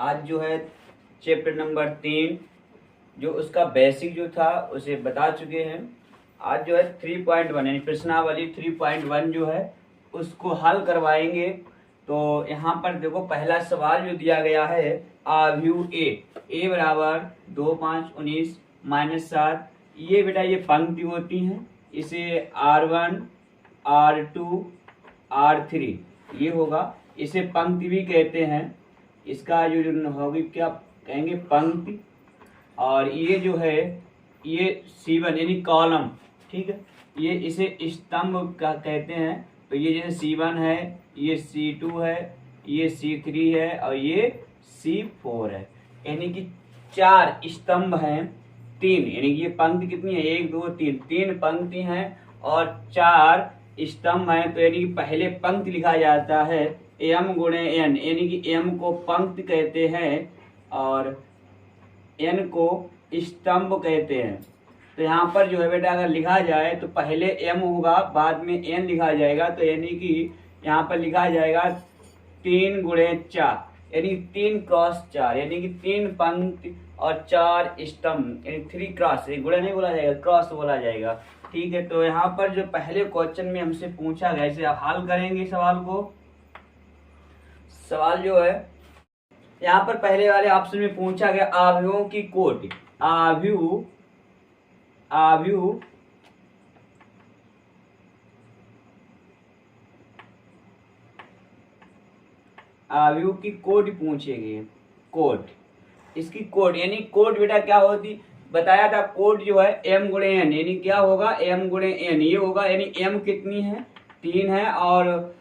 आज जो है चैप्टर नंबर 3 जो उसका बेसिक जो था उसे बता चुके हैं। आज जो है 3.1 यानी प्रश्नावली 3.1 जो है उसको हल करवाएंगे। तो यहाँ पर देखो पहला सवाल जो दिया गया है, आव्यूह ए बराबर 2, 5, 19 -7। ये बेटा ये पंक्ति होती हैं, इसे R1 R2 R3 ये होगा, इसे पंक्ति भी कहते हैं। इसका जो होगी क्या कहेंगे, पंक्ति। और ये जो है ये C1 यानी कॉलम, ठीक है, ये इसे स्तंभ का कहते हैं। तो ये जैसे C1 है, ये C2 है, ये C3 है और ये C4 है, यानी कि 4 स्तंभ हैं। 3 यानी कि ये पंक्ति कितनी है, 1 2 3, 3 पंक्ति हैं और 4 स्तंभ हैं। तो यानी कि पहले पंक्ति लिखा जाता है m गुणे n, यानी कि m को पंक्ति कहते हैं और n को स्तंभ कहते हैं। तो यहाँ पर जो है बेटा अगर लिखा जाए तो पहले m होगा, बाद में n लिखा जाएगा। तो यानी कि यहाँ पर लिखा जाएगा 3 गुणे 4 यानी 3 क्रॉस 4, यानी कि 3 पंक्ति और 4 स्तंभ, यानी 3 क्रॉस। गुणे नहीं बोला जाएगा, क्रॉस बोला जाएगा, ठीक है। तो यहाँ पर जो पहले क्वेश्चन में हमसे पूछा गया, इसे आप हल करेंगे सवाल को। सवाल जो है यहाँ पर पहले वाले ऑप्शन में पूछा गया आव्यूहों की कोटि। आव्यूह की कोटि पूछे गए। कोट, इसकी कोट यानी कोट बेटा क्या होती बताया था। कोट जो है m गुणे n, यानी क्या होगा m गुणे n ये होगा, यानी m कितनी है 3 है और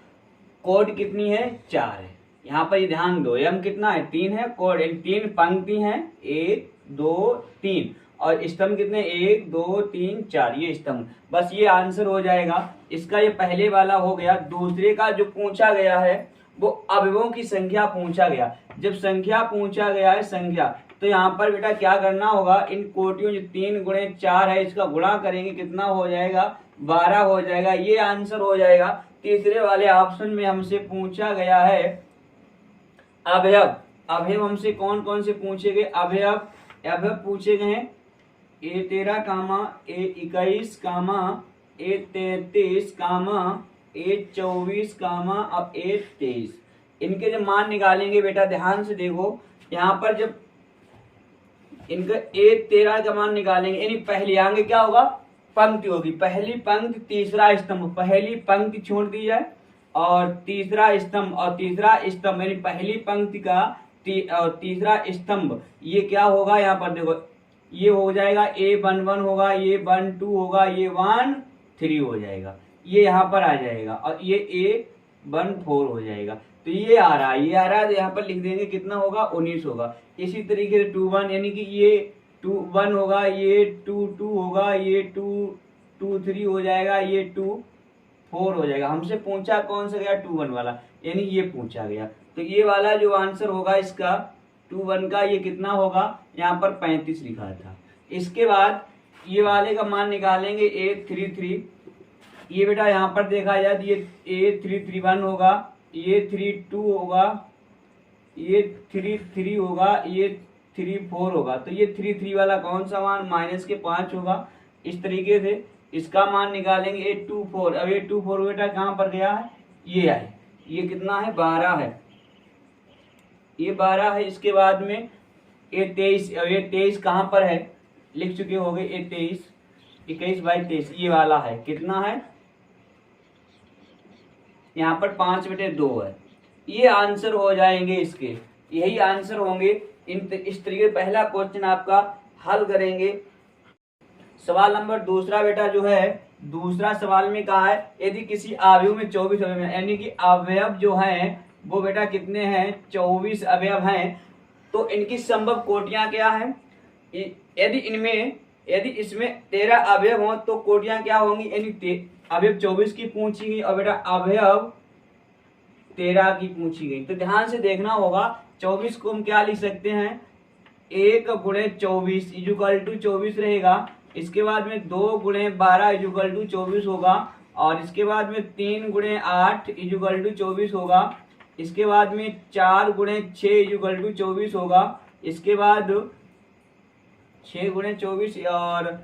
कोट कितनी है 4 है। यहाँ पर ये ध्यान दो, m कितना है 3 है, कोट यानी 3 पंक्ति हैं 1 2 3 और स्तंभ कितने 1 2 3 4, ये स्तंभ। बस ये आंसर हो जाएगा इसका। ये पहले वाला हो गया। दूसरे का जो पूछा गया है वो अवयवों की संख्या पूछा गया। जब संख्या पूछा गया है संख्या, तो यहाँ पर बेटा क्या करना होगा, इन कोटियों जो 3 गुणे 4 है इसका गुणा करेंगे, कितना हो जाएगा 12 हो जाएगा, ये आंसर हो जाएगा। तीसरे वाले ऑप्शन में हमसे पूछा गया है अवयव। अवयव हमसे कौन कौन से पूछे गए, अवयव पूछे गए हैं A13 कामा A21 कामा A33 कामा A24 कामा और A23। इनके जब मान निकालेंगे बेटा ध्यान से देखो, यहाँ पर जब इनका A13 का मान निकालेंगे, यानी पहली आगे क्या होगा पंक्ति होगी, पहली पंक्ति तीसरा स्तंभ, पहली पंक्ति छोड़ दी जाए और तीसरा स्तंभ और तीसरा स्तंभ, यानी पहली पंक्ति का और तीसरा स्तंभ, ये क्या होगा यहाँ पर देखो, ये हो जाएगा A11 होगा, ये 12 होगा, ये 13 हो जाएगा, ये यहाँ पर आ जाएगा और ये A14 हो जाएगा। तो ये आ रहा है, तो यहाँ पर लिख देंगे कितना होगा 19 होगा। इसी तरीके से 21 यानी कि ये 21 होगा, ये 22 होगा, ये 23 हो जाएगा, ये 24 हो जाएगा। हमसे पूछा कौन सा गया 21 वाला, यानी ये पूछा गया। तो ये वाला जो आंसर होगा इसका 21 का, ये कितना होगा यहाँ पर 35 लिखा था। इसके बाद ये वाले का मान निकालेंगे A33। ये बेटा यहाँ पर देखा जाए तो ये A331 होगा, ये 32 होगा, ये 33 होगा, ये 34 होगा। तो ये 33 वाला कौन सा मान -5 होगा। इस तरीके से इसका मान निकालेंगे A24। अब A24 बेटा कहाँ पर गया है, ये है, ये कितना है 12 है, ये 12 है। इसके बाद में A23, अब ये 23 कहाँ पर है लिख चुके हो गए, A23 21/23 ये वाला है, कितना है यहाँ पर 5/2 है। ये आंसर हो जाएंगे इसके, यही आंसर होंगे। इस तरीके पहला क्वेश्चन आपका हल करेंगे। सवाल नंबर दूसरा बेटा जो है, दूसरा सवाल में कहा है यदि किसी आव्यूह में 24 अवयव हैं, यानी कि अवयव जो हैं वो बेटा कितने हैं 24 अवयव हैं, तो इनकी संभव कोटियां क्या हैं। यदि इसमें 13 अवयव हों तो कोटियां क्या होंगी, यानी अवयव 24 की पूछी गई और बेटा अवयव 13 की पूछी गई। तो ध्यान से देखना होगा, 24 को हम क्या लिख सकते हैं 1 गुणे 24 इक्वल टू 24 रहेगा। इसके बाद में 2 गुणे 12 इक्वल टू 24 होगा और इसके बाद में 3 गुणे 8 इक्वल टू 24 होगा। इसके बाद में 4 गुणे 6 इक्वल टू 24 होगा। इसके बाद 6 गुणे 24 और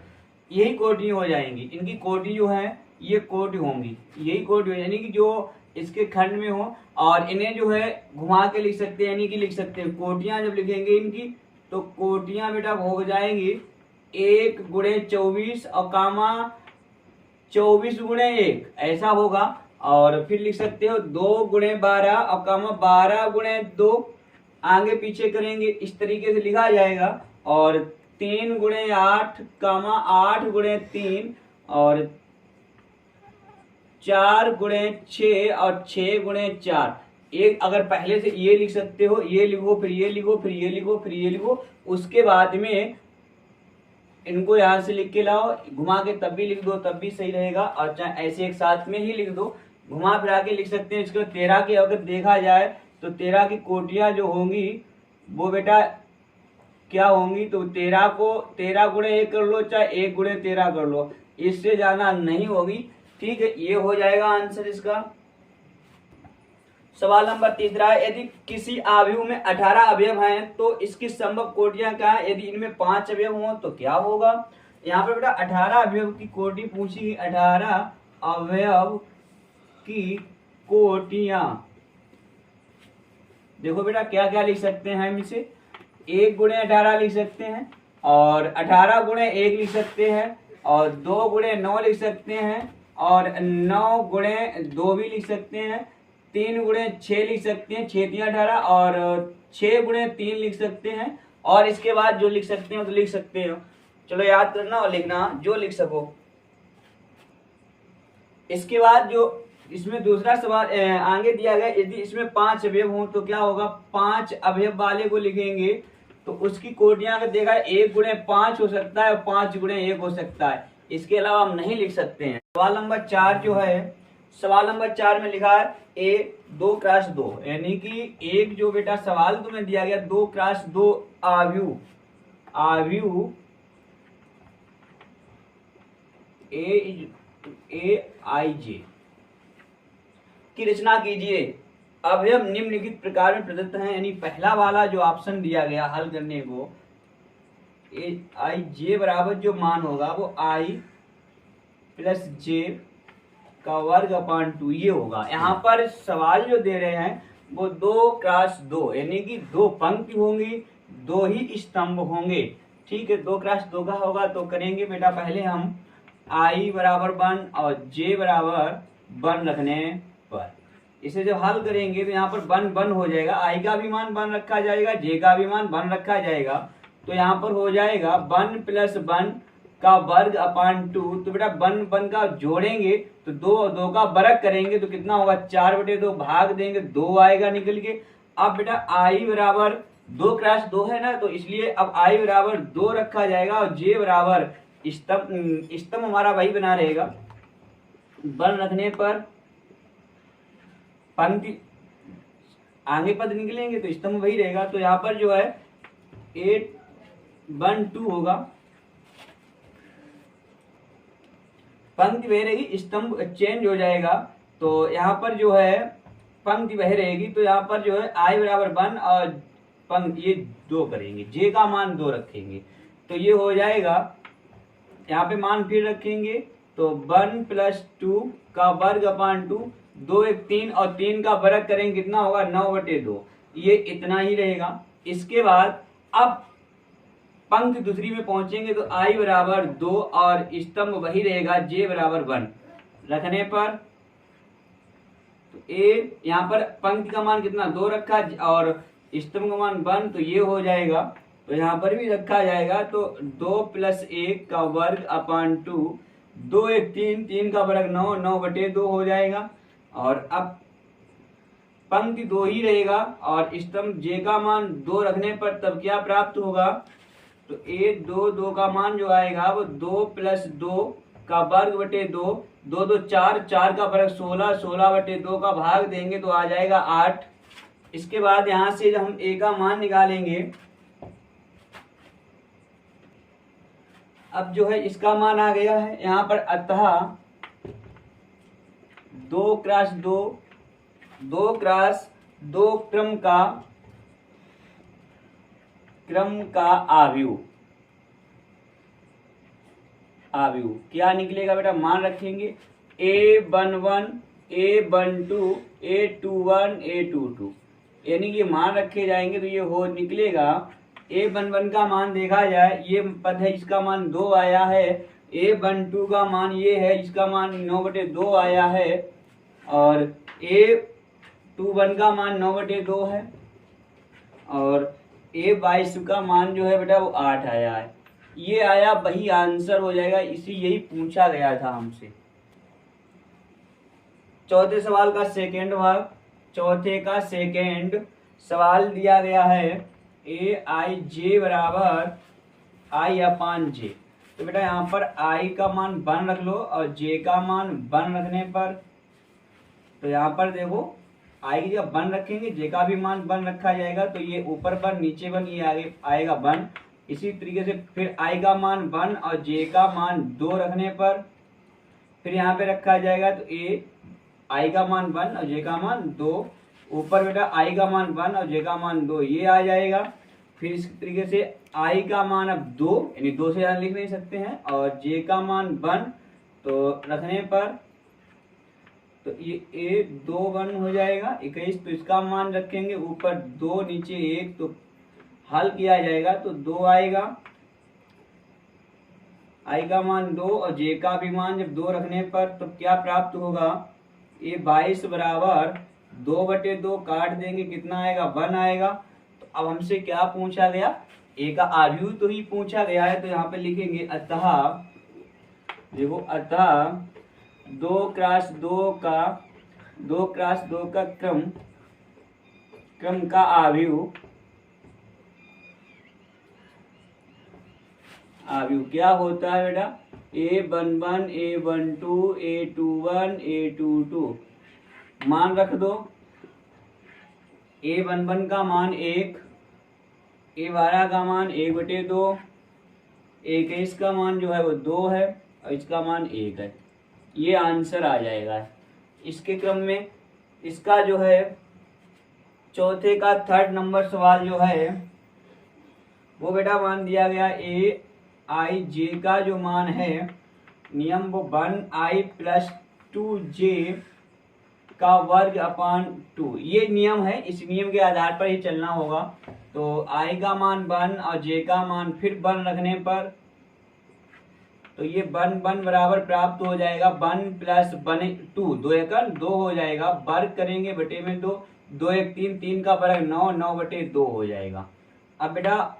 यही कोटि हो जाएंगी, इनकी कोटि जो है ये कोटि होंगी, यही कोटि हो यानी कि जो इसके खंड में हो, और इन्हें जो है घुमा के लिख सकते हैं, यानी कि लिख सकते हैं कोटियां जब लिखेंगे इनकी तो कोटियां बेटा हो जाएंगी 1 गुणे 24 और कामा 24 गुणे 1 ऐसा होगा। और फिर लिख सकते हो 2 गुणे 12 और कामा 12 गुणे 2, आगे पीछे करेंगे इस तरीके से लिखा जाएगा। और 3 गुणे 8 कामा 8 गुणे 3 और 4 गुणे 6 और 6 गुणे 4। एक अगर पहले से ये लिख सकते हो, ये लिखो फिर ये लिखो फिर ये लिखो फिर ये लिखो, उसके बाद में इनको यहां से लिख के लाओ, घुमा के तब भी लिख दो तब भी सही रहेगा, और चाहे ऐसे एक साथ में ही लिख दो, घुमा फिरा के लिख सकते हैं। इसको 13 की अगर देखा जाए तो 13 की कोटियां जो होंगी वो बेटा क्या होंगी, तो 13 को 13 गुणे 1 कर लो, चाहे 1 गुणे 13 कर लो, इससे ज्यादा नहीं होगी। ठीक है, ये हो जाएगा आंसर इसका। सवाल नंबर तीसरा है, यदि किसी अवयव में 18 अवयव हैं तो इसकी संभव कोटियां क्या है, यदि इनमें 5 अवयव हों तो क्या होगा। यहाँ पे बेटा 18 अवयव की कोटि पूछी गई, 18 अवयव की कोटियां। देखो बेटा क्या क्या लिख सकते हैं हम इसे, 1 गुणे 18 लिख सकते हैं, और 18 गुणे 1 लिख सकते हैं, और 2 गुणे 9 लिख सकते हैं, और 9 गुणे 2 भी लिख सकते हैं, 3 गुणे 6 लिख सकते हैं, 6 3 18, और 6 गुणे 3 लिख सकते हैं, और इसके बाद जो लिख सकते हो तो लिख सकते हो। चलो याद करना और लिखना जो लिख सको। इसके बाद जो इसमें दूसरा सवाल आगे दिया गया, यदि इसमें 5 अवयव हों तो क्या होगा, 5 अवयव वाले को लिखेंगे तो उसकी कोटियां अगर देखा 1 गुणे 5 हो सकता है और 5 गुणे 1 हो सकता है, इसके अलावा हम नहीं लिख सकते हैं। सवाल नंबर 4 जो है, सवाल नंबर 4 में लिखा है ए 2 क्रॉस 2, यानी कि एक जो बेटा सवाल तुम्हें दिया गया 2 क्रॉस 2 आव्यूह AIJ की रचना कीजिए। अवयव निम्नलिखित प्रकार में प्रदत्त हैं, यानी पहला वाला जो ऑप्शन दिया गया हल करने को, AIJ बराबर जो मान होगा वो I प्लस J का वर्ग अपॉन 2 ये होगा। यहाँ पर सवाल जो दे रहे हैं वो 2 क्रॉस 2, यानी कि 2 पंक्ति होंगी, 2 ही स्तंभ होंगे। ठीक है, 2 क्रॉस 2 का होगा तो करेंगे बेटा पहले हम I बराबर 1 और J बराबर 1 रखने पर इसे जब हल करेंगे तो यहाँ पर 1 हो जाएगा, I का भी मान 1 रखा जाएगा, J का भी मान 1 रखा जाएगा, तो यहाँ पर हो जाएगा 1 प्लस 1 का वर्ग अपॉन 2। तो बेटा 1 का जोड़ेंगे तो 2 का वर्ग करेंगे तो कितना होगा, 4/2 भाग देंगे 2 आएगा निकल के। अब बेटा I बराबर 2 क्रॉस 2 है ना, तो इसलिए अब I बराबर 2 रखा जाएगा, और J बराबर स्तंभ हमारा वही बना रहेगा। 1 रखने पर पंक्ति आगे पद निकलेंगे तो स्तंभ वही रहेगा, तो यहाँ पर जो है 8 1 2 होगा, पंक्ति वही रहेगी, स्तंभ चेंज हो जाएगा, तो यहाँ पर जो है पंक्ति वही रहेगी, तो यहाँ पर जो है I बराबर 1 और पंक्ति ये 2 करेंगे, J का मान 2 रखेंगे, तो ये हो जाएगा। यहाँ पे मान फिर रखेंगे तो 1 प्लस 2 का वर्ग अपॉन 2, 2 1 3 और 3 का वर्ग करेंगे कितना होगा, 9/2, ये इतना ही रहेगा। इसके बाद अब पंक्ति दूसरी में पहुंचेंगे तो I बराबर 2 और स्तंभ वही रहेगा, J बराबर 1 रखने पर तो A यहाँ पर पंक्ति का मान कितना 2 रखा और स्तंभ का मान 1, तो ये हो जाएगा, तो यहाँ पर भी रखा जाएगा, तो 2 प्लस 1 का वर्ग अपॉन 2, 2 1 3, 3 का वर्ग 9, 9/2 हो जाएगा। और अब पंक्ति 2 ही रहेगा और स्तंभ J का मान 2 रखने पर तब क्या प्राप्त होगा, तो 2 का मान जो आएगा वो 2 प्लस 2 का वर्ग बटे 2, 2 2 4, 4 का वर्ग 16, 16/2 का भाग देंगे तो आ जाएगा 8। इसके बाद यहाँ से जब हम A का मान निकालेंगे, अब जो है इसका मान आ गया है यहाँ पर, अतः 2 क्रॉस 2 दो क्रम का आव्यूह क्या निकलेगा बेटा, मान रखेंगे A11 A12 A21 A22, यानी कि मान रखे जाएंगे तो ये हो निकलेगा A11 का मान देखा जाए, ये पद है इसका मान 2 आया है, A12 का मान ये है इसका मान 9/2 आया है, और A21 का मान 9/2 है, और A22 का मान जो है बेटा वो 8 आया है। ये आया, वही आंसर हो जाएगा, यही पूछा गया था हमसे। चौथे सवाल का सेकेंड भाग, चौथे का सेकेंड सवाल दिया गया है Aij बराबर I/J। तो बेटा यहाँ पर I का मान 1 रख लो और J का मान 1 रखने पर, तो यहाँ पर देखो I की जगह 1 रखेंगे, J का भी मान 1 रखा जाएगा, तो ये ऊपर 1 नीचे 1, ये आगे आएगा 1। इसी तरीके से फिर I का मान 1 और J का मान 2 रखने पर फिर यहाँ पे रखा जाएगा, तो I का मान 1 और J का मान 2, ऊपर बेटा I का मान 1 और J का मान 2, ये आ जाएगा। फिर इस तरीके से I का मान अब 2, यानी 2 से ज़्यादा लिख नहीं सकते हैं, और J का मान 1 तो रखने पर तो ये 2 1 हो जाएगा 21, तो इसका मान रखेंगे ऊपर 2 नीचे 1, तो हल किया जाएगा तो 2 आएगा। I का मान 2 और J का भी मान जब 2 रखने पर तो क्या प्राप्त होगा, ये 22 बराबर 2/2 काट देंगे, कितना आएगा 1 आएगा। तो अब हमसे क्या पूछा गया, A का आव्यूह तो ही पूछा गया है, तो यहाँ पे लिखेंगे अतः, देखो अतः 2x2 का क्रम का आव्यूह क्या होता है बेटा, A11 A12 A21 A22, मान रख दो। A11 का मान 1, A12 का मान 1/2, A21 का मान जो है वो 2 है और इसका मान 1 है, ये आंसर आ जाएगा। इसके क्रम में इसका जो है चौथे का 3rd नंबर सवाल जो है वो बेटा मान दिया गया Aij का जो मान है नियम वो 1i + 2j का वर्ग अपान 2, ये नियम है, इस नियम के आधार पर ही चलना होगा। तो I का मान 1 और J का मान फिर 1 रखने पर तो ये 1 1 बराबर प्राप्त हो जाएगा, 1 + 1 2, 2 1 2 हो जाएगा, वर्ग करेंगे बटे में 2, 2 1 3, 3 का वर्ग 9, 9/2 हो जाएगा। अब बेटा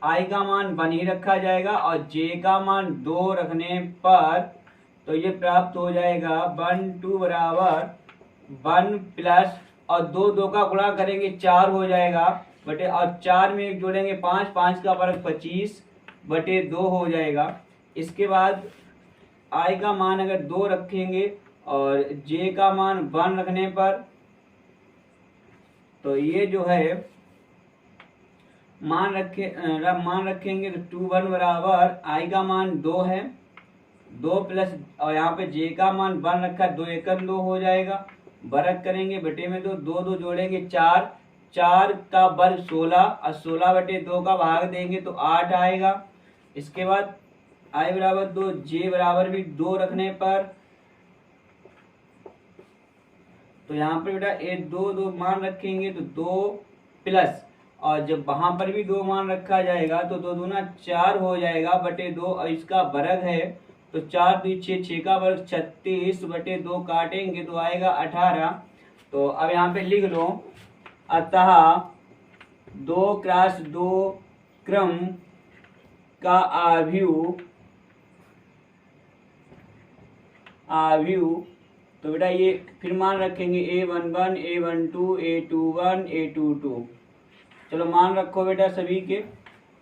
I का मान 1 ही रखा जाएगा और J का मान 2 रखने पर तो ये प्राप्त हो जाएगा 1 2 बराबर 1 प्लस और 2 2 का गुणा करेंगे 4 हो जाएगा बटे, और 4 में 1 जोड़ेंगे 5, 5 का वर्ग 25/2 हो जाएगा। इसके बाद I का मान अगर 2 रखेंगे और J का मान 1 रखने पर तो ये जो है मान रखेंगे तो 2 1 बराबर I का मान 2 है, 2 प्लस और यहाँ पे J का मान 1 रखा, 2 1 2 हो जाएगा, वर्ग करेंगे बटे में 2, 2 2 जोड़ेंगे 4, 4 का वर्ग 16 और 16/2 का भाग देंगे तो 8 आएगा। इसके बाद I बराबर 2, J बराबर भी 2 रखने पर तो यहाँ पर बेटा ये 2 2 मान रखेंगे तो 2 प्लस और जब वहां पर भी 2 मान रखा जाएगा तो 2 दूना 4 हो जाएगा बटे 2 और इसका वर्ग है तो 4 2 6, 6 का वर्ग 36/2 काटेंगे तो आएगा 18। तो अब यहाँ पे लिख लो अतः 2x2 क्रम का आव्यूह तो बेटा ये फिर मान रखेंगे A11 A12 A21 A22। चलो मान रखो बेटा, सभी के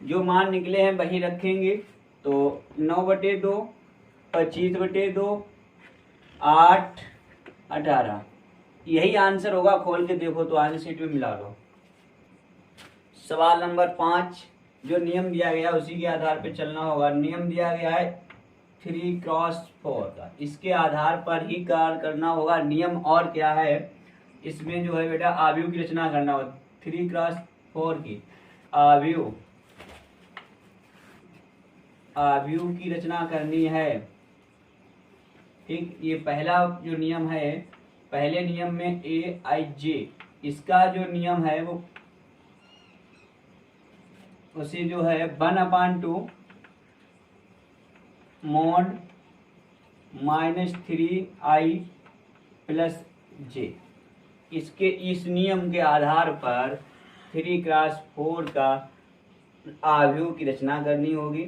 जो मान निकले हैं वही रखेंगे। तो 9/2 25/2 8 18 यही आंसर होगा। खोल के देखो तो आंसर शीट में मिला लो। सवाल नंबर 5 जो नियम दिया गया उसी के आधार पे चलना होगा। नियम दिया गया है 3x4 का, इसके आधार पर ही कार्य करना होगा। नियम और क्या है इसमें जो है बेटा आव्यूह की रचना करना हो 3x4 की आव्यूह की रचना करनी है। ठीक, ये पहला जो नियम है, पहले नियम में AIJ, इसका जो नियम है वो उसे जो है 1/2 mod -3i + j, इसके इस नियम के आधार पर 3x4 का आव्यूह की रचना करनी होगी।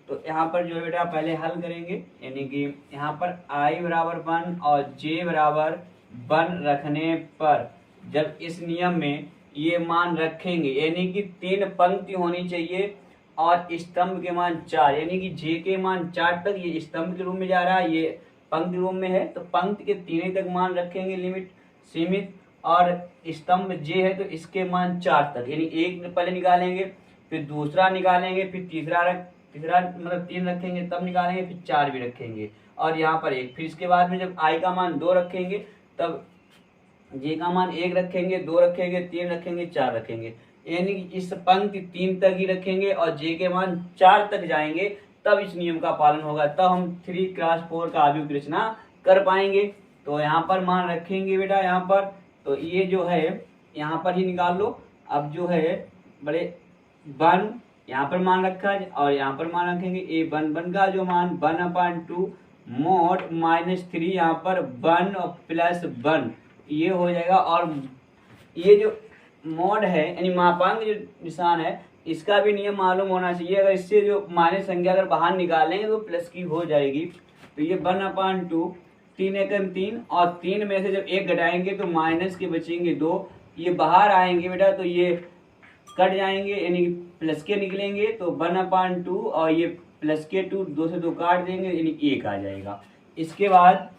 तो यहाँ पर जो है बेटा पहले हल करेंगे, यानी कि यहाँ पर i बराबर 1 और j बराबर 1 रखने पर जब इस नियम में ये मान रखेंगे, यानी कि 3 पंक्ति होनी चाहिए और स्तंभ के मान 4, यानी कि j के मान 4 तक, ये स्तंभ के रूप में जा रहा है, ये पंक्ति रूप में है, तो पंक्ति के 3 तक मान रखेंगे लिमिट सीमित, और स्तंभ j है तो इसके मान 4 तक, यानी एक पहले निकालेंगे, फिर दूसरा निकालेंगे, फिर तीसरा मतलब 3 रखेंगे, तब निकालेंगे, फिर 4 भी रखेंगे, और यहाँ पर 1, फिर इसके बाद में जब i का मान 2 रखेंगे तब j का मान 1 रखेंगे, 2 रखेंगे, 3 रखेंगे, 4 रखेंगे, यानी कि इस पंक्ति 3 तक ही रखेंगे और j के मान 4 तक जाएंगे, तब इस नियम का पालन होगा, तब हम 3x4 का आव्यूह की रचना कर पाएंगे। तो यहाँ पर मान रखेंगे बेटा, यहाँ पर तो ये जो है यहाँ पर ही निकाल लो। अब जो है बड़े 1 यहाँ पर मान रखा है और यहाँ पर मान रखेंगे, ए 1 का जो मान 1/2 mod -3 यहाँ पर 1 और +1 ये हो जाएगा, और ये जो मोड है यानी मापांक जो निशान है इसका भी नियम मालूम होना चाहिए। अगर इससे जो माइनस संख्या अगर बाहर निकालेंगे तो प्लस की हो जाएगी। तो ये 1/2 3 एकम 3 और 3 में से जब 1 घटाएंगे तो माइनस के बचेंगे 2, ये बाहर आएंगे बेटा तो ये कट जाएंगे यानी प्लस के निकलेंगे, तो 1/2 और ये प्लस के 2 से 2 काट देंगे यानी 1 आ जाएगा। इसके बाद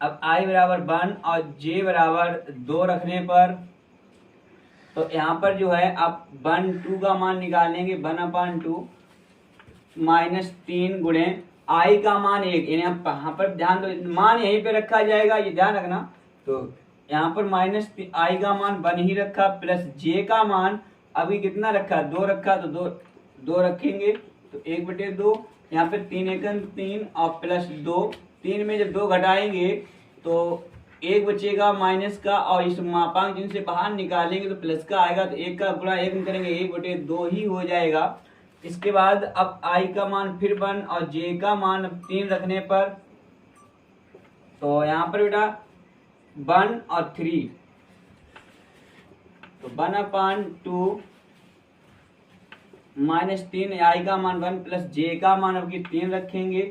अब i बराबर 1 और j बराबर 2 रखने पर तो यहाँ पर जो है आप 1/2 का मान निकालेंगे, 1/2 -3 गुणे i का मान 1, यानी आप यहाँ पर ध्यान दो मान यहीं पे रखा जाएगा, ये ध्यान रखना। तो यहाँ पर -i का मान 1 ही रखा, प्लस j का मान अभी कितना रखा 2 रखा, तो 2 रखेंगे तो 1/2, यहाँ पे 3 एकम 3 और +2, 3 में जब 2 घटाएंगे तो 1 बचेगा माइनस का, और इस मापांक चिन्ह से बाहर निकालेंगे तो प्लस का आएगा, तो 1 का गुणा 1 करेंगे 1/2 ही हो जाएगा। इसके बाद अब i का मान फिर 1 और j का मान 3 रखने पर तो यहाँ पर बेटा 1 और 3, तो 1/2 -3 i का मान 1 प्लस j का मान अब की 3 रखेंगे,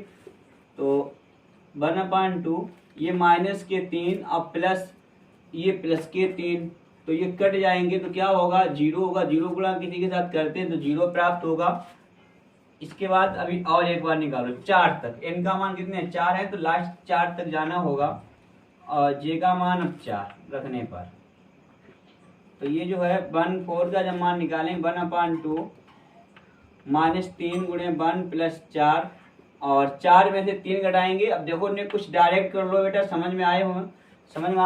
तो 1/2 ये माइनस के 3 और प्लस ये प्लस के 3, तो ये कट जाएंगे तो क्या होगा 0 होगा, 0 गुणा किसी के साथ करते हैं तो 0 प्राप्त होगा। इसके बाद अभी और एक बार निकालो 4 तक, n का मान कितने 4 है तो लास्ट 4 तक जाना होगा, और j का मान अब 4 रखने पर तो ये जो है 1/4 का जब मान निकालें 1/2 -3 गुणे 1 प्लस 4, और 4 में से 3 घटाएंगे। अब देखो ने कुछ डायरेक्ट कर लो बेटा, समझ में आ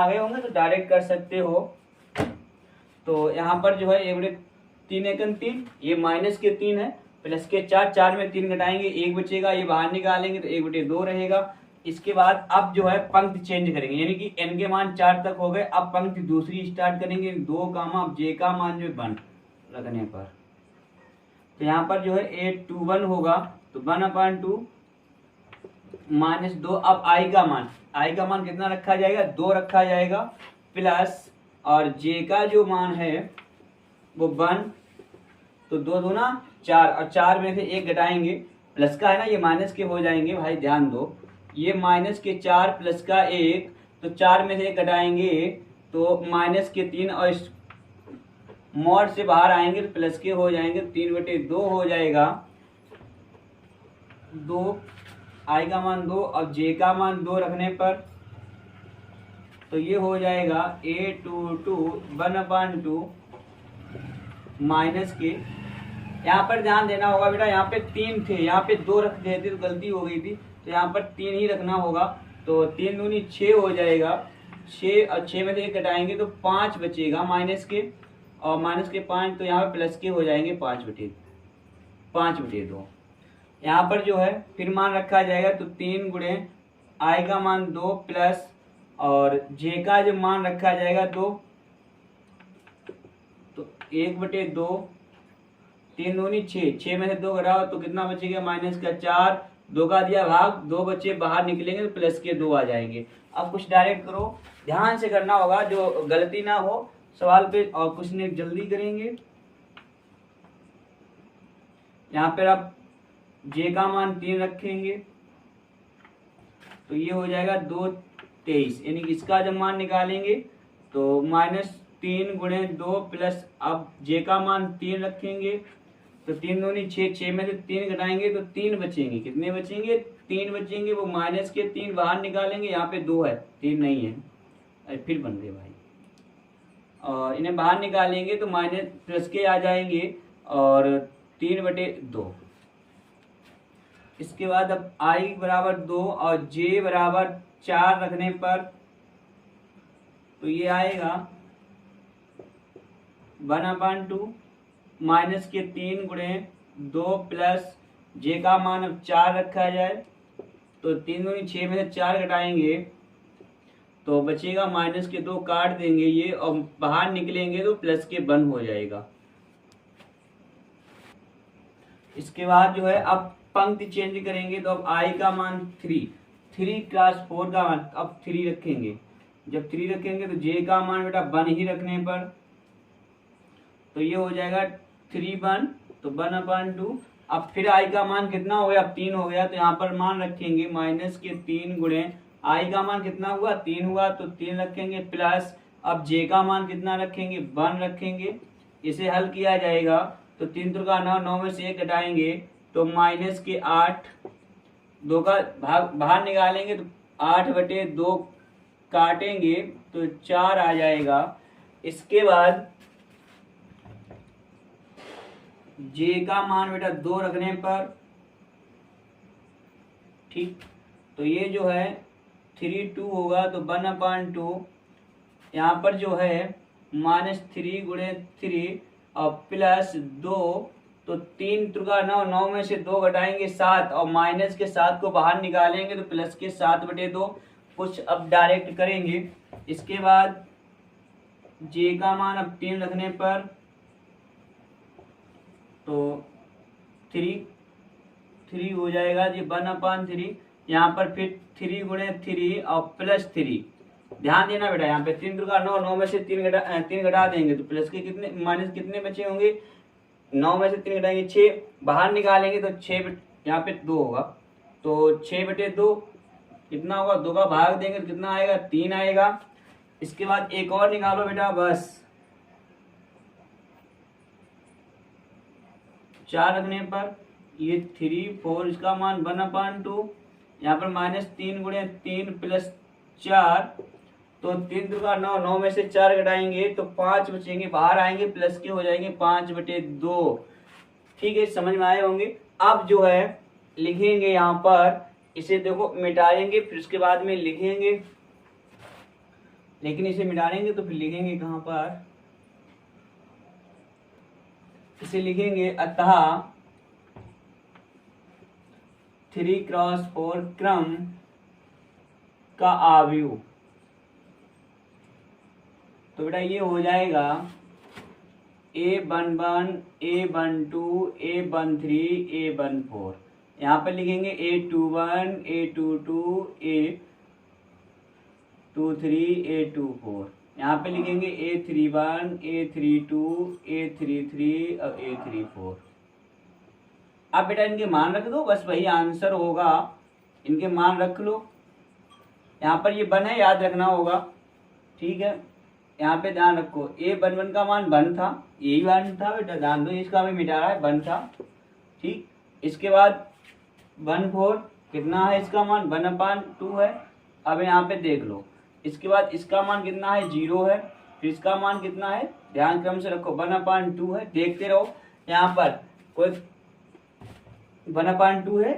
गए होंगे तो डायरेक्ट कर सकते हो। तो यहाँ पर जो है 3 एकम 3 ये माइनस के 3 है, प्लस के 4 में 3 घटाएंगे 1 बचेगा, ये बाहर निकालेंगे तो 1/2 रहेगा। इसके बाद अब जो है पंक्ति चेंज करेंगे, यानी कि n के मान 4 तक हो गए, अब पंक्ति दूसरी स्टार्ट करेंगे 2 कामा अब j का मान जो 1 रखने पर, तो यहाँ पर जो है 821 होगा, तो 1/2 -2, अब i का मान कितना रखा जाएगा 2 रखा जाएगा, प्लस और j का जो मान है वो 1, तो 2 दूना 4 और 4 में से 1 घटाएंगे, प्लस का है ना ये माइनस के हो जाएंगे भाई ध्यान दो, ये माइनस के 4 प्लस का 1, तो 4 में से 1 घटाएंगे तो माइनस के 3 और इस मॉड से बाहर आएंगे तो प्लस के हो जाएंगे, 3/2 हो जाएगा, 2 i का मान 2 और j का मान 2 रखने पर तो ये हो जाएगा 822 1/2 माइनस के, यहाँ पर ध्यान देना होगा बेटा, यहाँ पे 3 थे, यहाँ पे 2 रख देते तो गलती हो गई थी, तो यहाँ पर 3 ही रखना होगा, तो 3 दूनी 6 हो जाएगा, 6 और 6 में से 1 घटाएंगे तो 5 बचेगा माइनस के, और माइनस के 5 तो यहाँ पे प्लस के हो जाएंगे 5/2। यहाँ पर जो है फिर मान रखा जाएगा तो 3 गुणे आई का मान 2 प्लस और जे का जो मान रखा जाएगा 2, तो 1/2, 3 दूनी 6, 6 में से 2 घटाओ तो कितना बचेगा माइनस का 4, 2 का दिया भाग, 2 बच्चे बाहर निकलेंगे तो प्लस के 2 आ जाएंगे। अब कुछ डायरेक्ट करो, ध्यान से करना होगा जो गलती ना हो सवाल पे, और कुछ नहीं जल्दी करेंगे। यहाँ पर आप जे का मान 3 रखेंगे तो ये हो जाएगा 2/23, यानी कि इसका जब मान निकालेंगे तो -3 गुणे 2 प्लस, अब जे का मान 3 रखेंगे तो 3 दूनी 6, 6 में से 3 घटाएंगे तो 3 बचेंगे। कितने बचेंगे? 3 बचेंगे। वो माइनस के 3 बाहर निकालेंगे, यहाँ पे 2 है 3 नहीं है, अरे फिर बन गए भाई, और इन्हें बाहर निकालेंगे तो माइनस प्लस के आ जाएंगे और 3/2। इसके बाद अब i बराबर 2 और j बराबर 4 रखने पर तो ये आएगा 1/2 माइनस के 3 गुणे 2 प्लस j का मान अब 4 रखा जाए तो 3 दूनी 6 में से 4 घटाएंगे तो बचेगा माइनस के 2 काट देंगे ये, और बाहर निकलेंगे तो प्लस के 1 हो जाएगा। इसके बाद जो है अब पंक्ति चेंज करेंगे तो अब i का मान 3 क्लास 4 का मान अब 3 रखेंगे। जब 3 रखेंगे तो j का मान बेटा 1 ही रखने पर तो ये हो जाएगा 3/1 तो 1/2। अब फिर i का मान कितना हो गया? अब 3 हो गया तो यहाँ पर मान रखेंगे माइनस के 3 गुणे i का मान कितना हुआ? 3 हुआ तो 3 रखेंगे प्लस, अब j का मान कितना रखेंगे? 1 रखेंगे। इसे हल किया जाएगा तो 3 3 का 9, 9 में से 1 घटाएंगे तो माइनस के 8, 2 का भाग बाहर निकालेंगे तो 8/2 काटेंगे तो 4 आ जाएगा। इसके बाद जे का मान बेटा 2 रखने पर, ठीक, तो ये जो है 3/2 होगा तो 1/2, यहाँ पर जो है -3 गुणे 3 और प्लस 2 तो 3 त्रिका 9, 9 में से 2 घटाएंगे 7 और माइनस के 7 को बाहर निकालेंगे तो प्लस के 7/2। कुछ अब डायरेक्ट करेंगे। इसके बाद जे का मान अब 3 रखने पर तो 3 हो जाएगा जी 1/3। यहाँ पर फिर 3 गुणे 3 और प्लस 3, ध्यान देना बेटा यहाँ पे 3 त्रिका 9, 9 में से 3 घटा देंगे तो प्लस के कितने माइनस कितने बचे होंगे? 9 में से 3 घटाएंगे 6, बाहर निकालेंगे तो 6, यहाँ पे 2 होगा तो 6/2 कितना होगा? 2 का भाग देंगे तो कितना आएगा? 3 आएगा। इसके बाद एक और निकालो बेटा, बस 4 रखने पर ये 3 4, इसका मान 1/2। यहाँ पर -3 गुणे 3 प्लस 4 तो 3 त्रिका 9, 9 में से 4 घटाएंगे तो 5 बचेंगे, बाहर आएंगे प्लस के हो जाएंगे 5/2। ठीक है, समझ में आए होंगे। अब जो है लिखेंगे यहाँ पर, इसे देखो मिटाएंगे फिर उसके बाद में लिखेंगे, लेकिन इसे मिटाएंगे तो फिर लिखेंगे कहाँ पर? इसे लिखेंगे अतः 3x4 क्रम का आव्यूह। तो बेटा ये हो जाएगा A11, A12, A13, A14। यहाँ पर लिखेंगे A21, A22, A23, A24। यहाँ पे लिखेंगे A31, A32, A33 और A34। अब बेटा इनके मान रख दो, बस वही आंसर होगा, इनके मान रख लो। यहाँ पर ये 1 है, याद रखना होगा, ठीक है। यहाँ पे ध्यान रखो A11 का मान 1 था, यही 1 था बेटा, ध्यान दो, इसका भी मिटा रहा है 1 था, ठीक। इसके बाद 14 कितना है? इसका मान 1/2 है। अब यहाँ पे देख लो, इसके बाद इसका मान कितना है? 0 है। फिर इसका मान कितना है? ध्यान क्रम से रखो 1/2 है, देखते रहो। यहाँ पर कोई 1/2 है,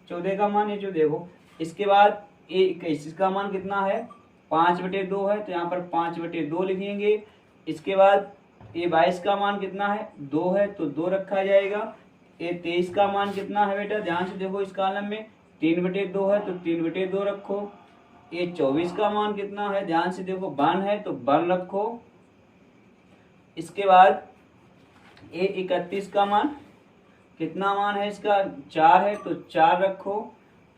14 का मान है जो देखो। इसके बाद A21, इसका मान कितना है? 5/2 है तो यहाँ पर 5/2 लिखेंगे। इसके बाद ये 22 का मान कितना है 2 है तो 2 रखा जाएगा। ये 23 का मान कितना है बेटा, ध्यान से देखो इस कॉलम में 3/2 है तो 3/2 रखो। ये 24 का मान कितना है, ध्यान से देखो 1 है तो 1 रखो। इसके बाद ये 31 का मान कितना मान है इसका 4 है तो 4 रखो।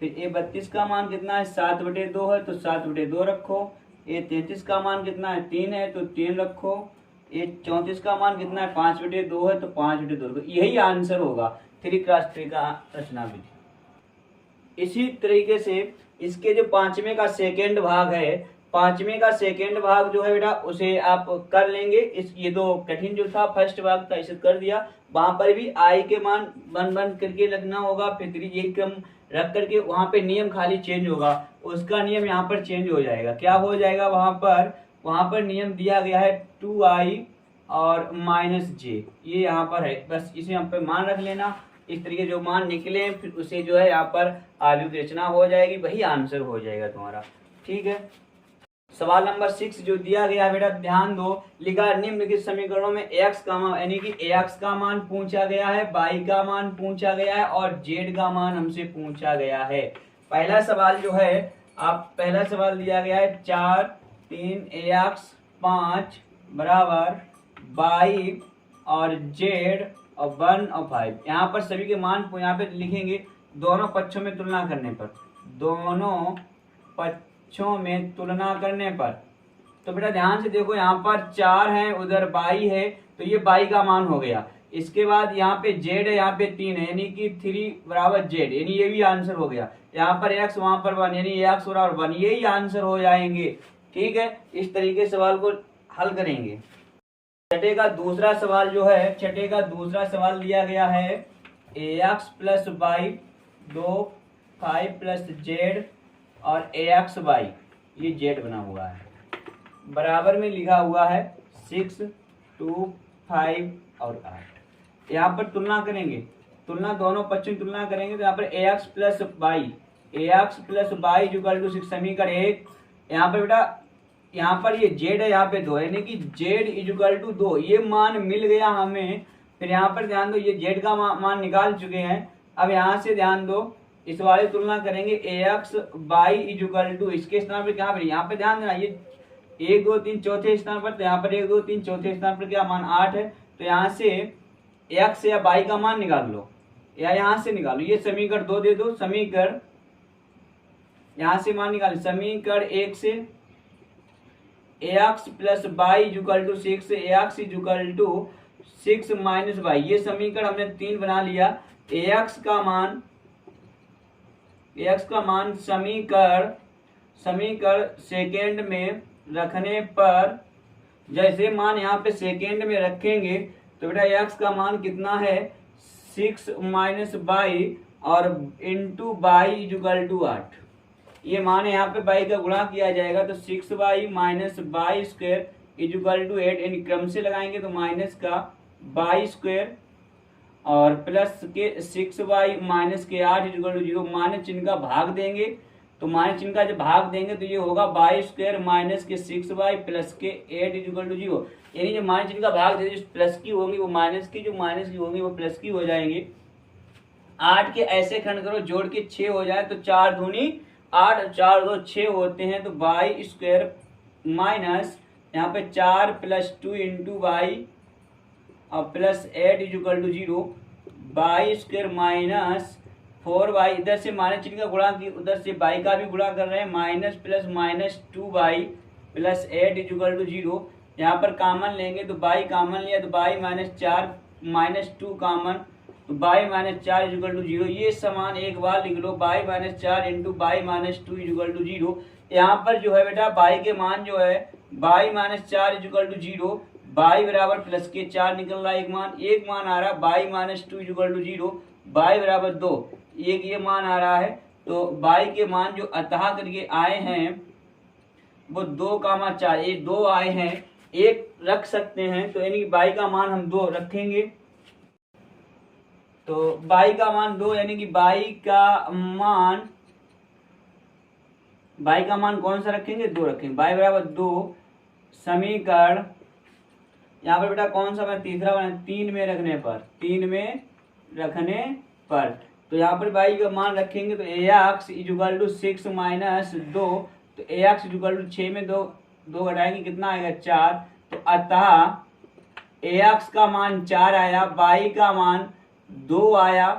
फिर ये 32 का मान कितना है 7/2 है तो 7/2 रखो। ये 33 का मान कितना है 3 है तो 3 रखो। ये 34 का मान कितना है 5/2 है तो 5/2 रखो। यही आंसर होगा 3x3 का रचना विधि। इसी तरीके से इसके जो पांचवें का सेकेंड भाग है, पांचवें का सेकेंड भाग जो है बेटा उसे आप कर लेंगे। इस ये तो कठिन जो था फर्स्ट भाग था इसे कर दिया। वहां पर भी आई के मान बन बन करके लगना होगा, फिर यही क्रम रख करके वहां पे नियम खाली चेंज होगा, उसका नियम यहाँ पर चेंज हो जाएगा। क्या हो जाएगा वहां पर नियम दिया गया है 2i और -j, ये यहाँ पर है, बस इसे यहाँ पे मान रख लेना। इस तरीके जो मान निकले फिर उसे जो है यहाँ पर आलू की रचना हो जाएगी, वही आंसर हो जाएगा तुम्हारा। ठीक है, सवाल नंबर 6 जो दिया गया है बेटा ध्यान दो, लिखा निम्नलिखित समीकरणों में x का मान यानी कि x का मान पूछा गया है, y का मान पूछा गया है और z का मान हमसे पूछा गया है। पहला सवाल जो है पहला सवाल दिया गया है 4 3 x 5 बराबर y और z और 1 और 5। यहाँ पर सभी के मान यहाँ पे लिखेंगे दोनों पक्षों में तुलना करने पर, दोनों पक्षों में तुलना करने पर। तो बेटा ध्यान से देखो यहाँ पर 4 है उधर 22 है तो ये 22 का मान हो गया। इसके बाद यहाँ पे z है यहाँ पे 3 है यानी कि 3 बराबर z, यानी ये भी आंसर हो गया। यहाँ पर x वहां पर 1 यानी x बराबर 1, यही आंसर हो जाएंगे। ठीक है, इस तरीके सवाल को हल करेंगे। छठे का दूसरा सवाल जो है, छठे का दूसरा सवाल दिया गया है ax plus y 2 5 plus z और ax y, ये z बना हुआ है, बराबर में लिखा हुआ है 6 2 5 और 8। यहाँ पर तुलना करेंगे, तुलना दोनों पक्षों की तुलना करेंगे तो यहाँ पर ax plus y equal to 6 समीकरण 1। यहाँ पर बेटा यहाँ पर ये z है यहाँ पे 2 यानी कि z इक्वल टू 2, ये मान मिल गया हमें। फिर यहाँ पर ध्यान दो ये z का मान निकाल चुके हैं। अब यहाँ से ध्यान दो इस वाले तुलना करेंगे ax y इक्वल टू इसके स्थान पर क्या, यहाँ पे ध्यान देना ये 1 2 3 चौथे स्थान पर, तो यहाँ पर 1 2 3 चौथे स्थान पर क्या मान 8 है। तो यहाँ से x या y का मान निकाल लो या यहाँ से निकालो, ये समीकरण 2 दे दो, समीकरण यहाँ से मान निकाल, समीकरण 1 से ax plus y equal to 6, ax equal to 6 minus y, ये समीकरण हमने 3 बना लिया। ax का मान समीकरण सेकेंड में रखने पर, जैसे मान यहाँ पे सेकेंड में रखेंगे तो बेटा x का मान कितना है 6 माइनस y और इंटू y इक्वल टू 8, ये मान यहाँ पे y का गुणा किया जाएगा तो 6y minus y square equal to 8, यानी क्रम से लगाएंगे तो माइनस का y स्क्वायर और प्लस के 6y माइनस के 8 इक्वल टू 0, माइनस चिन्ह का भाग देंगे तो माइनस चिन्ह का जब भाग देंगे तो ये होगा y स्क्वायर माइनस के 6y प्लस के 8 इक्वल टू 0, यानी जो माइनस चिन्ह का भाग देंगे जो प्लस की होंगी वो माइनस की, जो माइनस की होंगी वो प्लस की हो जाएंगी। 8 के ऐसे खंड करो जोड़ के 6 हो जाए तो 4 दूनी 8 4 2 6 होते हैं, तो y स्क्वायर माइनस यहाँ पे 4 प्लस 2 इंटू वाई और plus 8 equal to 0, y square minus 4y, इधर से माइनस चिन्ह का गुणा की उधर से y का भी गुणा कर रहे हैं, minus plus minus 2y plus 8 equal to 0। यहाँ पर कॉमन लेंगे तो y कॉमन लिया तो y माइनस 4 माइनस 2 कॉमन तो y माइनस 4 इक्वल टू 0, ये समान एक बार लिख लो y minus 4 into y minus 2 equal to 0। यहाँ पर जो है बेटा y के मान जो है y minus 4 equal to 0, y बराबर प्लस के 4 निकल रहा है, एक मान आ रहा है y minus 2 equal to 0, y बराबर 2, एक ये मान आ रहा है। तो y के मान जो अतः करके आए हैं वो 2,4, ये 2 आए हैं, एक रख सकते हैं तो यानी कि y का मान हम 2 रखेंगे, तो y का मान 2 यानी कि y का मान बाई का मान कौन सा रखेंगे, 2 रखेंगे, बाई बराबर 2 समीकरण यहाँ पर बेटा कौन सा बना, तीसरा बना, 3 में रखने पर, 3 में रखने पर, तो यहाँ पर बाई का मान रखेंगे तो ax इक्वल टू 6 माइनस 2, तो ax इक्वल टू 6 में 2 घटाएंगे कितना आएगा 4, तो अतः ax का मान 4 आया, बाई का मान 2 आया,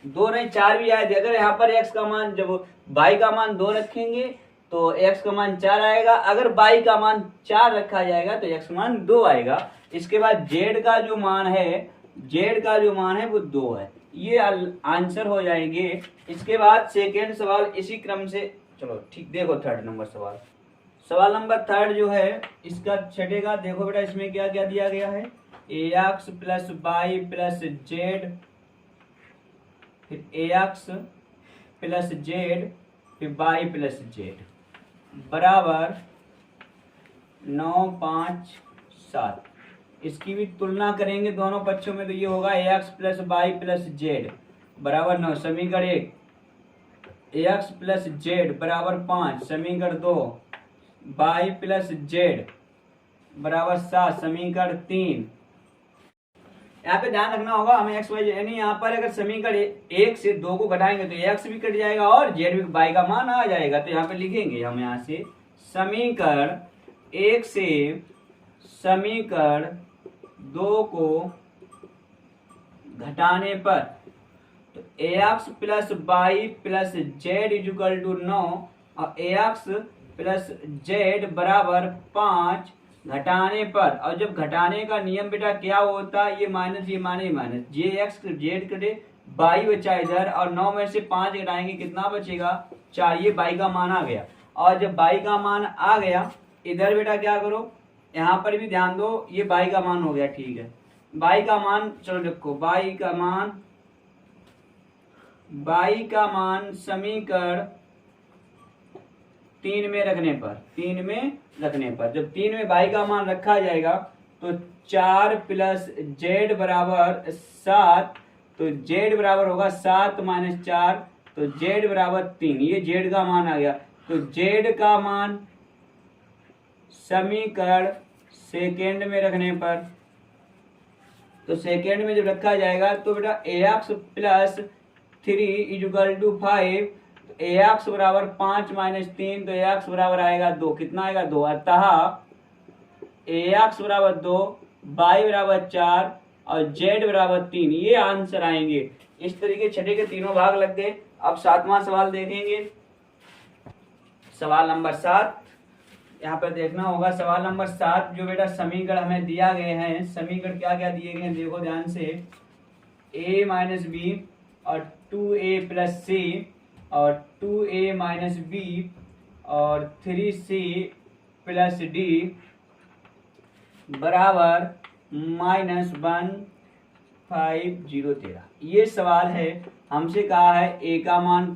2 नहीं 4 भी आया। अगर यहाँ पर x का मान, जब बाई का मान 2 रखेंगे तो x का मान 4 आएगा, अगर बाई का मान 4 रखा जाएगा तो x का मान 2 आएगा। इसके बाद z का जो मान है वो 2 है, ये आंसर हो जाएंगे। इसके बाद सेकेंड सवाल इसी क्रम से, चलो ठीक, देखो थर्ड नंबर सवाल नंबर थर्ड जो है इसका छठेगा। देखो बेटा इसमें क्या क्या दिया गया है, ax plus by plus Z, फिर ax प्लस जेड, फिर बाई प्लस जेड बराबर 9, 5, 7। इसकी भी तुलना करेंगे दोनों पक्षों में, तो ये होगा ax plus by plus Z बराबर 9, समीकरण 1, ax प्लस जेड बराबर 5, समीकरण 2, बाई प्लस जेड बराबर 7, समीकरण 3। यहाँ पे ध्यान रखना होगा हमें एक्स वाई, यानी यहाँ पर अगर समीकरण 1 से 2 को घटाएंगे तो एक्स भी कट जाएगा और जेड भी, बाई का मान आ जाएगा। तो यहाँ पे लिखेंगे हम, यहाँ से समीकरण 1 से समीकरण 2 को घटाने पर, तो ax plus by plus Z equal to 9 और ax प्लस जेड बराबर 5 घटाने पर, और जब घटाने का नियम बेटा क्या होता है, ये माइनस ये माइनस, जे एक्स जेड कटे, बाई बचा इधर, और 9 में से 5 घटाएंगे कितना बचेगा 4, ये बाई का मान आ गया। और जब बाई का मान आ गया, इधर बेटा क्या करो, यहाँ पर भी ध्यान दो, ये बाई का मान हो गया, ठीक है, बाई का मान, चलो देखो बाई का मान समीकरण 3 में रखने पर, जब 3 में बाई का मान रखा जाएगा तो 4 प्लस जेड बराबर 7, तो जेड बराबर होगा 7 माइनस 4, तो जेड बराबर 3, ये जेड का मान आ गया। तो जेड का मान समीकरण सेकेंड में रखने पर, तो सेकेंड में जब रखा जाएगा तो बेटा ax plus 3 equal to 5, ax बराबर 5 माइनस 3, तो ax बराबर आएगा 2, कितना आएगा 2, अतः ax बराबर 2, बाई बराबर 4 और z बराबर 3, ये आंसर आएंगे। इस तरीके छठे के तीनों भाग लग गए। अब 7वां सवाल देखेंगे, सवाल नंबर 7, यहाँ पर देखना होगा सवाल नंबर 7 जो बेटा समीकरण हमें दिया गए हैं, समीकरण क्या क्या दिए गए हैं देखो ध्यान से, a माइनस बी और 2a प्लस सी और 2a माइनस बी और 3c प्लस डी बराबर -1, 5, 0, 13। ये सवाल है, हमसे कहा है a का मान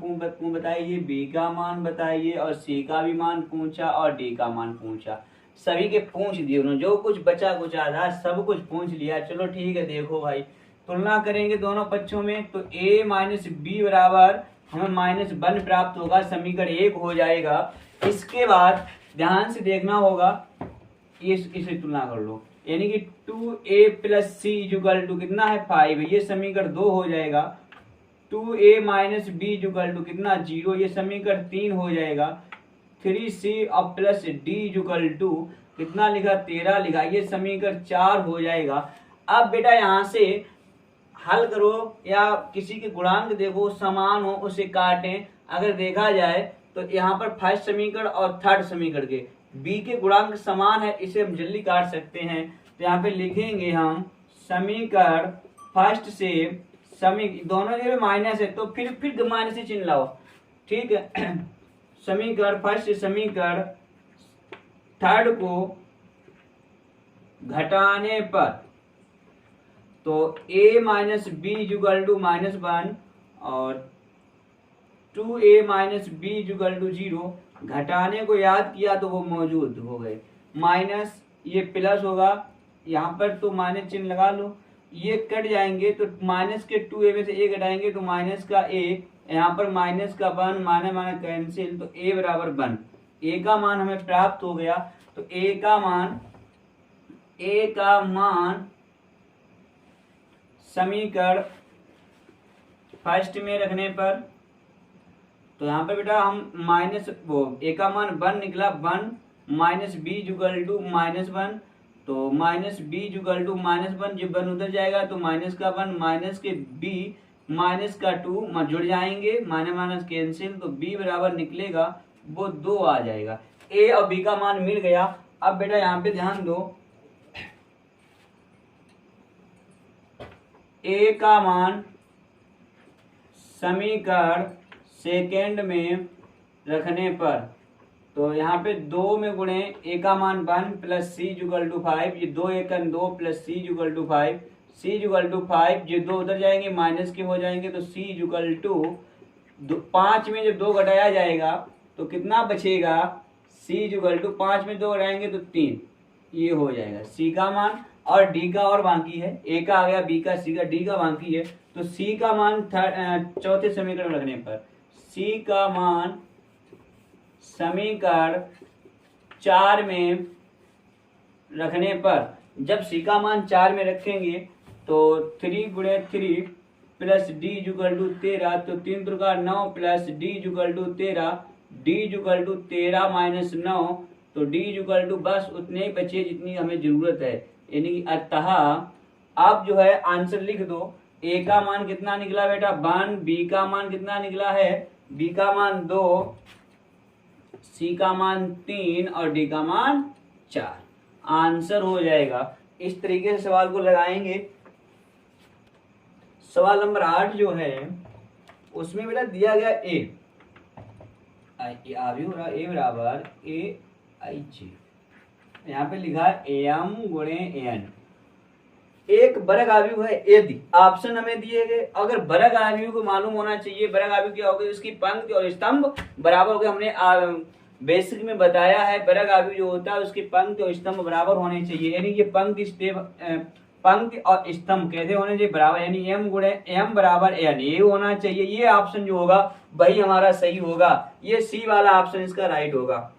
बताइए, b का मान बताइए और c का भी मान पूछा और d का मान पूछा। सभी के पूछ दिए उन्होंने, जो कुछ बचा कुछ आधा सब कुछ पूछ लिया। चलो ठीक है, देखो भाई तुलना करेंगे दोनों पक्षों में, तो a माइनस बी बराबर हमें -1 प्राप्त होगा, समीकरण 1 हो जाएगा। इसके बाद ध्यान से देखना होगा, इसे तुलना कर लो, यानी कि 2a plus C equal to कितना है 5 है, ये समीकरण 2 हो जाएगा। 2a minus B equal to कितना 0, ये समीकरण 3 हो जाएगा। 3c और प्लस डी इक्वल टू कितना लिखा 13 लिखा, ये समीकरण 4 हो जाएगा। अब बेटा यहाँ से हल करो या किसी के गुणांक देखो समान हो उसे काटें। अगर देखा जाए तो यहाँ पर फर्स्ट समीकरण और थर्ड समीकरण के b के गुणांक समान है, इसे हम जल्दी काट सकते हैं। तो यहाँ पे लिखेंगे हम समीकरण फर्स्ट से दोनों जगह माइनस है तो फिर माइनस से चिन्ह लाओ, ठीक है। समीकरण फर्स्ट से समीकरण थर्ड को घटाने पर, तो a minus B equal to -1 और 2a minus B equal to 0, घटाने को याद किया तो वो मौजूद हो गए। माइनस ये प्लस होगा, यहाँ पर तो माइनस चिन्ह लगा लो, ये कट जाएंगे तो माइनस के 2a में से a घटाएंगे तो माइनस का a, यहाँ पर माइनस का 1, माइनस कैंसिल, तो a बराबर 1। ए का मान हमें प्राप्त हो गया। तो ए का मान समीकरण फर्स्ट में रखने पर, तो यहाँ पर बेटा हम माइनस ए का मान 1 निकला, 1 माइनस बी जुगल टू -1, तो माइनस बी जुगल टू -1, जब 1 उधर जाएगा तो माइनस का 1 माइनस के बी माइनस का 2 जुड़ जाएंगे, माइनस माइनस कैंसिल, तो बी बराबर निकलेगा वो 2 आ जाएगा। ए और बी का मान मिल गया। अब बेटा यहाँ पे ध्यान दो, ए का मान समीकरण सेकेंड में रखने पर, तो यहाँ पे 2 में गुणे ए का मान 1 प्लस सी जुगल टू 5, ये 2 एकन 2 plus C equal to 5, C equal to 5, ये 2 उधर जाएंगे माइनस के हो जाएंगे, तो सी जुगल टू 5 में जब 2 घटाया जाएगा तो कितना बचेगा, सी जुगल टू 5 में 2 घटाएंगे तो 3, ये हो जाएगा सी का मान। और डी का और बाकी है, ए का आ गया, बी का, सी का, डी का बाकी है। तो सी का मान चौथे समीकरण में रखने पर, सी का मान समीकरण 4 में रखने पर, जब सी का मान 4 में रखेंगे तो 3 गुणे 3 प्लस डी जुगल टू 13, तो 3 त्रिका 9 plus D equal to 13, D equal to 13 minus 9, तो डी जुगल टू बस उतने ही बचे जितनी हमें जरूरत है, यानी कि अतः आप जो है आंसर लिख दो। ए का मान कितना निकला बेटा 1, बी का मान कितना निकला है, बी का मान 2, सी का मान 3 और डी का मान 4, आंसर हो जाएगा। इस तरीके से सवाल को लगाएंगे। सवाल नंबर 8 जो है उसमें बेटा दिया गया ए आव्यूह हो रहा, ए बराबर ए आई जी, यहाँ पे लिखा है एम गुणे एन, एक वर्ग आव्यूह है यदि, ऑप्शन हमें दिए गए, अगर वर्ग आव्यूह को मालूम होना चाहिए, वर्ग आव्यूह क्या होगा, उसकी पंक्ति और स्तंभ बराबर हो गए। हमने बेसिक में बताया है वर्ग आव्यूह जो होता है उसकी पंक्ति और स्तंभ बराबर होने चाहिए, यानी कि पंक्ति और स्तंभ कैसे होने चाहिए, बराबर, यानी एम गुणे एम बराबर एन, ये होना चाहिए। ये ऑप्शन जो होगा वही हमारा सही होगा, ये सी वाला ऑप्शन इसका राइट होगा।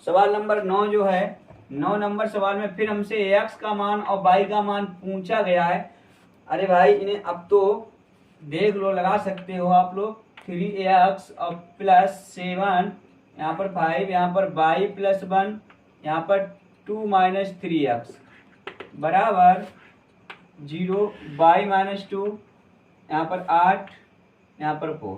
सवाल नंबर 9 जो है, 9 नंबर सवाल में फिर हमसे एक्स का मान और वाई का मान पूछा गया है। अरे भाई इन्हें अब तो देख लो, लगा सकते हो आप लोग, 3x और प्लस 7, यहाँ पर 5, यहाँ पर y प्लस 1, यहाँ पर 2 माइनस 3x बराबर 0, y माइनस 2, यहाँ पर 8, यहाँ पर 4।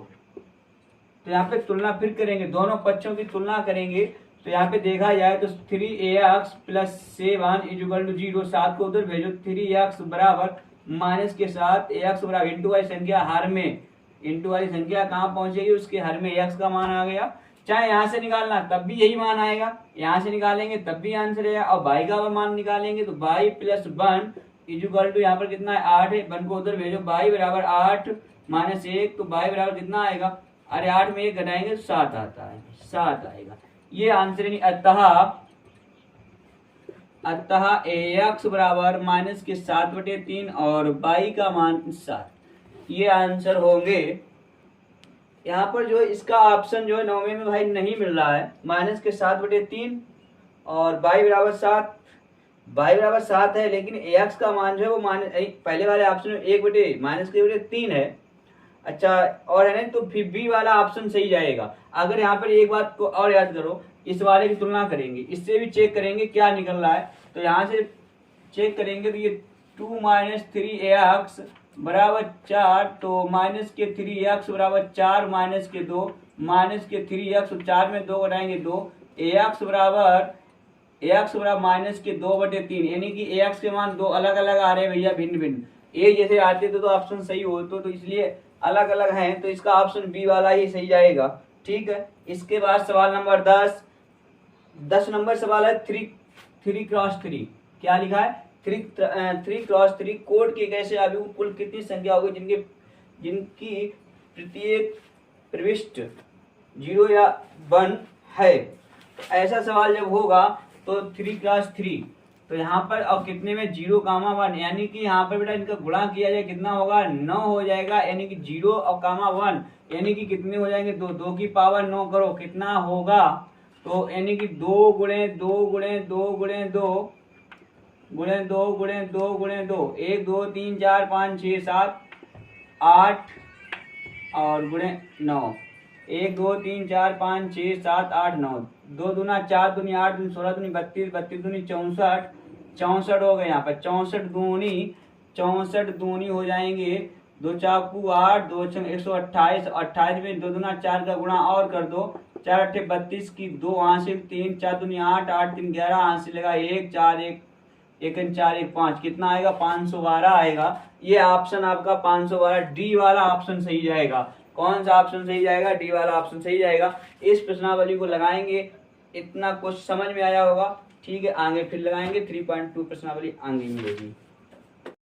तो यहाँ पे तुलना फिर करेंगे, दोनों पक्षों की तुलना करेंगे। तो यहाँ पे देखा जाए तो 3x प्लस 7 इक्वल टू 0, 7 को उधर भेजो, 3x बराबर माइनस के साथ x बराबर इंटू वाली संख्या हर में, इंटू वाली संख्या कहाँ पहुंचेगी उसके हर में x का मान आ गया। चाहे यहाँ से निकालना तब भी यही मान आएगा, यहाँ से निकालेंगे तब भी आंसर है, और y का मान निकालेंगे तो y प्लस 1 इक्वल टू यहाँ पर कितना है 8 है, 1 को उधर भेजो, y बराबर 8 माइनस 1, तो y बराबर कितना आएगा, अरे 8 में 1 घटाएंगे तो 7 आता है, 7 आएगा। ये आंसर नहीं, अतः ax बराबर माइनस के 7/3 और y का मान 7, ये आंसर होंगे। यहाँ पर जो इसका ऑप्शन जो है 9वें में भाई नहीं मिल रहा है, माइनस के 7/3 और y बराबर 7, y बराबर 7 है, लेकिन ax का मान जो है वो पहले वाले ऑप्शन में 1 माइनस के 3 है। अच्छा, और है ना, तो फिर बी वाला ऑप्शन सही जाएगा। अगर यहाँ पर एक बात को और याद करो, इस वाले की तुलना करेंगे, इससे भी चेक करेंगे क्या निकल रहा है। तो यहाँ से चेक करेंगे तो ये 2 माइनस 3x बराबर 4, तो माइनस के 3x बराबर 4 माइनस के 2, माइनस के 3x 4 में 2 घटाएंगे 2, ax बराबर माइनस के 2/3, यानी कि ax के मान दो अलग अलग आ रहे हैं भैया, भिन्न भिन्न, ए जैसे आते तो ऑप्शन सही हो, तो इसलिए अलग अलग हैं, तो इसका ऑप्शन बी वाला ही सही जाएगा। ठीक है, इसके बाद सवाल नंबर 10 नंबर सवाल है 3x3, क्या लिखा है 3x3 कोड के कैसे आव्यूह कुल कितनी संख्या होगी जिनकी प्रत्येक प्रविष्ट 0 या 1 है। ऐसा सवाल जब होगा तो 3x3 तो यहाँ पर और कितने में 0, 1 यानी कि यहाँ पर बेटा इनका गुणा किया जाए कितना होगा 9 हो जाएगा, यानी कि 0 और 1 यानी कि कितने हो जाएंगे 2, 2 की पावर 9 करो कितना होगा, तो यानी कि 2 गुणे 2 गुणे 2 गुणे 2 गुणे 2 गुणे 2 गुणे 2 1 2 3 4 5 6 7 8 और गुणे 9 1 2 3 4 5 6 7 8 9 2 दूना 4 दूनी 8 दूनी 16 दूनी 32 32 दूनी 64 64 हो गए यहाँ पर 64 दूनी हो जाएंगे 2 चाकू 8 2 छंग 128 28 में 2 दूना 4 का गुणा और कर दो 4 अट्ठे 32 की 2 हासिल 3 4 दूनी 8 8 3 11 हासिल लगा 1 4 1 1 4 1 5 कितना आएगा 512 आएगा। ये ऑप्शन आपका 512 डी वाला ऑप्शन सही जाएगा। कौन सा ऑप्शन सही जाएगा? डी वाला ऑप्शन सही जाएगा। इस प्रश्नावली को लगाएंगे, इतना कुछ समझ में आया होगा। ठीक है, आगे फिर लगाएंगे 3.2 प्रश्नावली आगे मिलेगी।